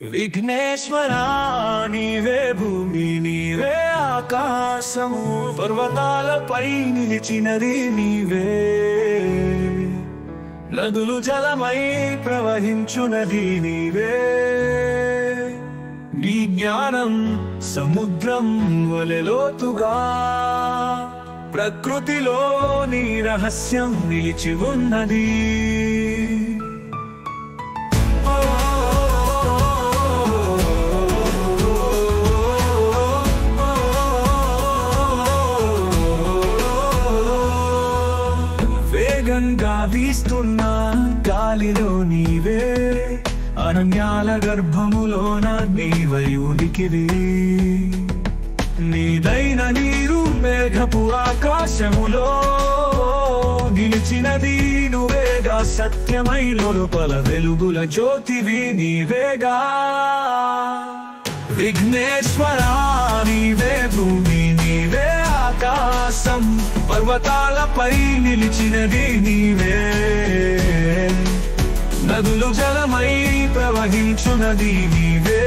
విఘ్నేశ్వరా నీవే భూమి నీవే ఆకాశము పర్వతాలపై నిలిచినది నీవే నదులు జలమై ప్రవహించునది నీవే నీ జ్ఞానం సముద్రం వలె లోతుగా ప్రకృతిలో నీ రహస్యం నిలిచి ఉన్నది వేగంగా వీస్తున్న గాలిలో నీవే అరణ్యాల గర్భములోన నీవై ఉనికివి నీదైన నీరు మేఘపు ఆకాశములో నిలిచినది నువ్వేగా సత్యమై లోపల వెలుగుల జ్యోతివి నీవేగా విఘ్నేశ్వరా నీవే భూమి నీవే ఆకాశం పర్వతాలపై నిలిచినది నీవే నదులు జలమై ప్రవహించునది నీవే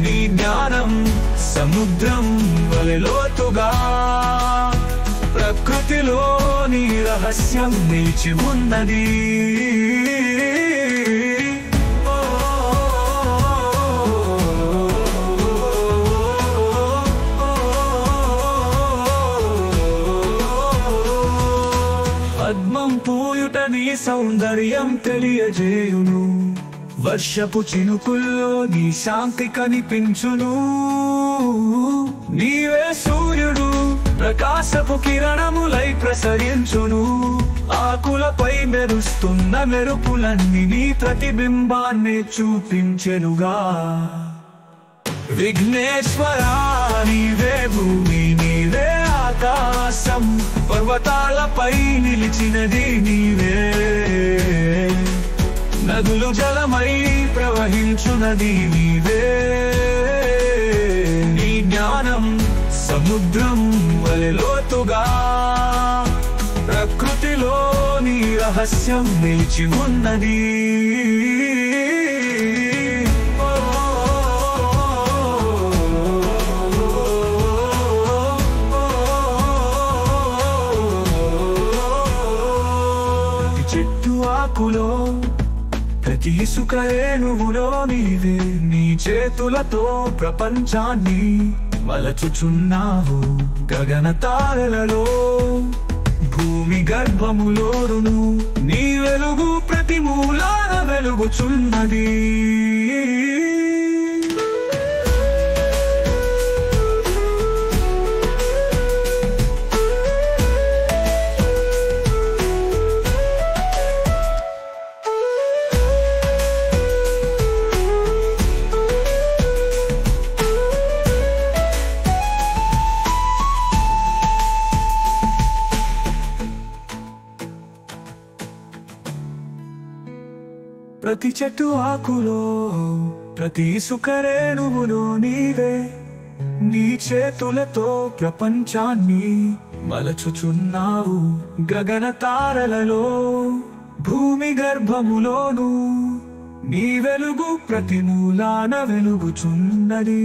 నీ జ్ఞానం సముద్రం వలె లోతుగా ప్రకృతిలో నీ రహస్యం నిలిచి ఉన్నది పద్మం పూయుట నీ సౌందర్యం తెలియజేయును వర్షపు చినుకుల్లో నీ శాంతి కనిపించును నీవే సూర్యుడు ప్రకాశపు కిరణములై ప్రసరించును ఆకులపై మెరుస్తున్న మెరుపులన్నీ నీ ప్రతిబింబాన్ని చూపించెనుగా విఘ్నేశ్వరా నీవే భూమి నీవే ఆకాశం పర్వతాలపై నిలిచినది నీవే నదులు జలమై ప్రవహించునది నీవే నీ జ్ఞానం సముద్రం వలె లోతుగా ప్రకృతిలో నీ రహస్యం నిలిచి ఉన్నది చెట్టు ఆకులో ప్రతి ఇసుక రేణువులో నీవే నీ చేతులతో ప్రపంచాన్ని మలచుచున్నావు గగన తారలలో భూమి గర్భములోను నీ వెలుగు ప్రతి మూలాన వెలుగుచున్నది ప్రతి చెట్టు ఆకులో ప్రతి ఇసుక రేణువులో నీవే నీ చేతులతో ప్రపంచాన్ని మలచుచున్నావు గగన తారలలో భూమి గర్భములోను నీ వెలుగు ప్రతి మూలాన వెలుగుచున్నది